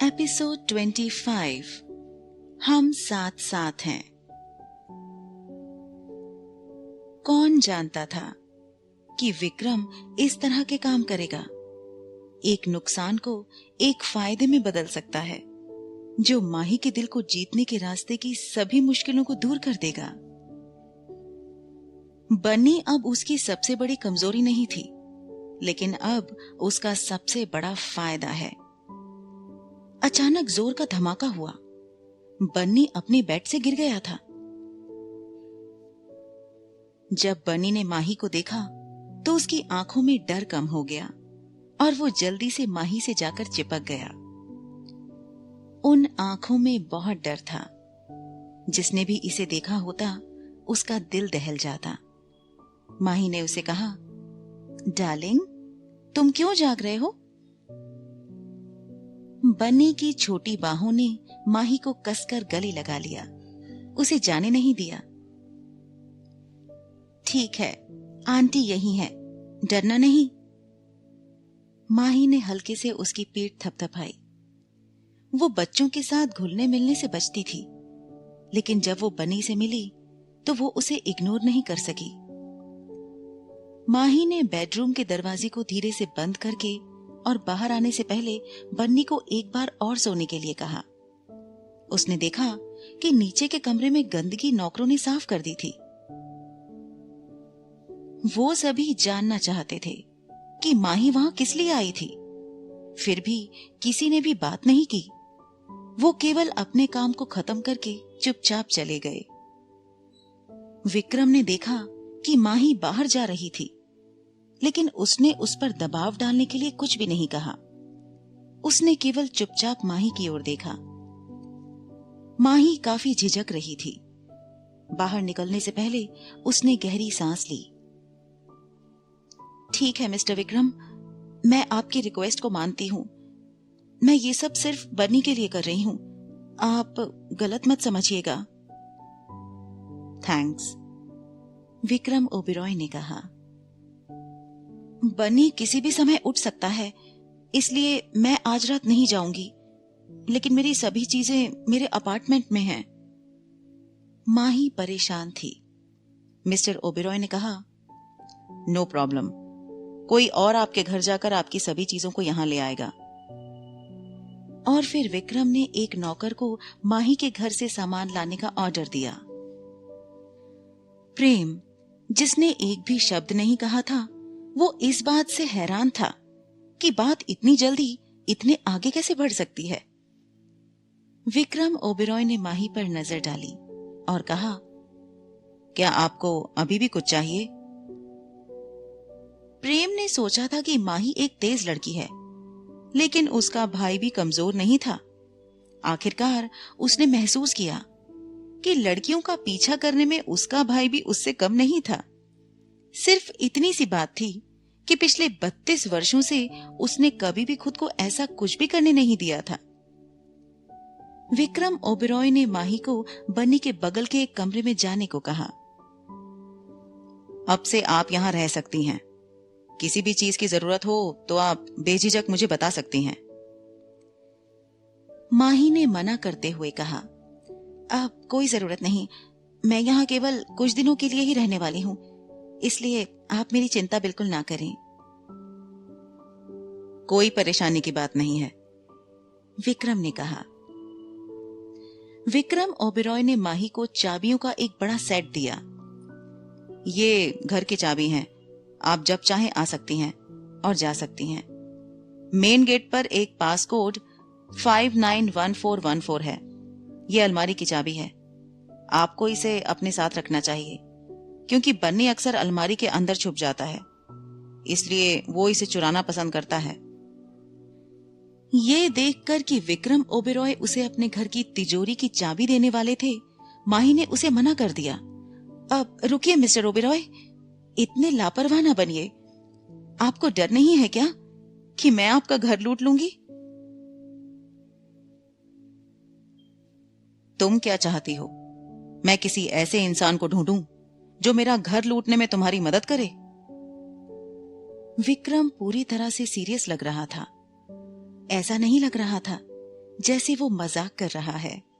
Episode 25 हम साथ साथ हैं। कौन जानता था कि विक्रम इस तरह के काम करेगा। एक नुकसान को एक फायदे में बदल सकता है, जो माही के दिल को जीतने के रास्ते की सभी मुश्किलों को दूर कर देगा। बन्नी अब उसकी सबसे बड़ी कमजोरी नहीं थी, लेकिन अब उसका सबसे बड़ा फायदा है। अचानक जोर का धमाका हुआ। बन्नी अपने बेड से गिर गया था। जब बन्नी ने माही को देखा तो उसकी आंखों में डर कम हो गया और वो जल्दी से माही से जाकर चिपक गया। उन आंखों में बहुत डर था। जिसने भी इसे देखा होता उसका दिल दहल जाता। माही ने उसे कहा, डार्लिंग, तुम क्यों जाग रहे हो? बन्नी की छोटी बाहों ने माही को कसकर गले लगा लिया, उसे जाने नहीं दिया। ठीक है, आंटी यही है, डरना नहीं। माही ने हल्के से उसकी पीठ थपथपाई। वो बच्चों के साथ घुलने मिलने से बचती थी, लेकिन जब वो बन्नी से मिली तो वो उसे इग्नोर नहीं कर सकी। माही ने बेडरूम के दरवाजे को धीरे से बंद करके और बाहर आने से पहले बन्नी को एक बार और सोने के लिए कहा। उसने देखा कि नीचे के कमरे में गंदगी नौकरों ने साफ कर दी थी। वो सभी जानना चाहते थे कि माही वहां किस लिए आई थी। फिर भी किसी ने भी बात नहीं की। वो केवल अपने काम को खत्म करके चुपचाप चले गए। विक्रम ने देखा कि माही बाहर जा रही थी, लेकिन उसने उस पर दबाव डालने के लिए कुछ भी नहीं कहा। उसने केवल चुपचाप माही की ओर देखा। माही काफी झिझक रही थी। बाहर निकलने से पहले उसने गहरी सांस ली। ठीक है मिस्टर विक्रम, मैं आपकी रिक्वेस्ट को मानती हूं। मैं ये सब सिर्फ बन्नी के लिए कर रही हूं, आप गलत मत समझिएगा। थैंक्स, विक्रम ओबेरॉय ने कहा। बन्नी किसी भी समय उठ सकता है, इसलिए मैं आज रात नहीं जाऊंगी, लेकिन मेरी सभी चीजें मेरे अपार्टमेंट में हैं। माही परेशान थी। मिस्टर ओबेरॉय ने कहा, नो प्रॉब्लम, कोई और आपके घर जाकर आपकी सभी चीजों को यहां ले आएगा। और फिर विक्रम ने एक नौकर को माही के घर से सामान लाने का ऑर्डर दिया। प्रेम, जिसने एक भी शब्द नहीं कहा था, वो इस बात से हैरान था कि बात इतनी जल्दी इतने आगे कैसे बढ़ सकती है। विक्रम ओबेरॉय ने माही पर नजर डाली और कहा, क्या आपको अभी भी कुछ चाहिए? प्रेम ने सोचा था कि माही एक तेज लड़की है, लेकिन उसका भाई भी कमजोर नहीं था। आखिरकार उसने महसूस किया कि लड़कियों का पीछा करने में उसका भाई भी उससे कम नहीं था। सिर्फ इतनी सी बात थी कि पिछले 32 वर्षों से उसने कभी भी खुद को ऐसा कुछ भी करने नहीं दिया था। विक्रम ओबेरॉय ने माही को बन्नी के बगल के एक कमरे में जाने को कहा। अब से आप यहां रह सकती हैं। किसी भी चीज की जरूरत हो तो आप बेझिझक मुझे बता सकती हैं। माही ने मना करते हुए कहा, अब कोई जरूरत नहीं, मैं यहाँ केवल कुछ दिनों के लिए ही रहने वाली हूँ, इसलिए आप मेरी चिंता बिल्कुल ना करें। कोई परेशानी की बात नहीं है, विक्रम ने कहा। विक्रम ओबेरॉय ने माही को चाबियों का एक बड़ा सेट दिया। ये घर की चाबी हैं, आप जब चाहें आ सकती हैं और जा सकती हैं। मेन गेट पर एक पास कोड 591414 है। ये अलमारी की चाबी है। आपको इसे अपने साथ रखना चाहिए, क्योंकि बन्नी अक्सर अलमारी के अंदर छुप जाता है, इसलिए वो इसे चुराना पसंद करता है। ये देखकर कि विक्रम ओबेरॉय उसे अपने घर की तिजोरी की चाबी देने वाले थे, माही ने उसे मना कर दिया। अब रुकिए मिस्टर ओबेरॉय, इतने लापरवाह ना बनिए। आपको डर नहीं है क्या कि मैं आपका घर लूट लूंगी? तुम क्या चाहती हो? मैं किसी ऐसे इंसान को ढूंढूं जो मेरा घर लूटने में तुम्हारी मदद करे? विक्रम पूरी तरह से सीरियस लग रहा था। ऐसा नहीं लग रहा था जैसे वो मजाक कर रहा है।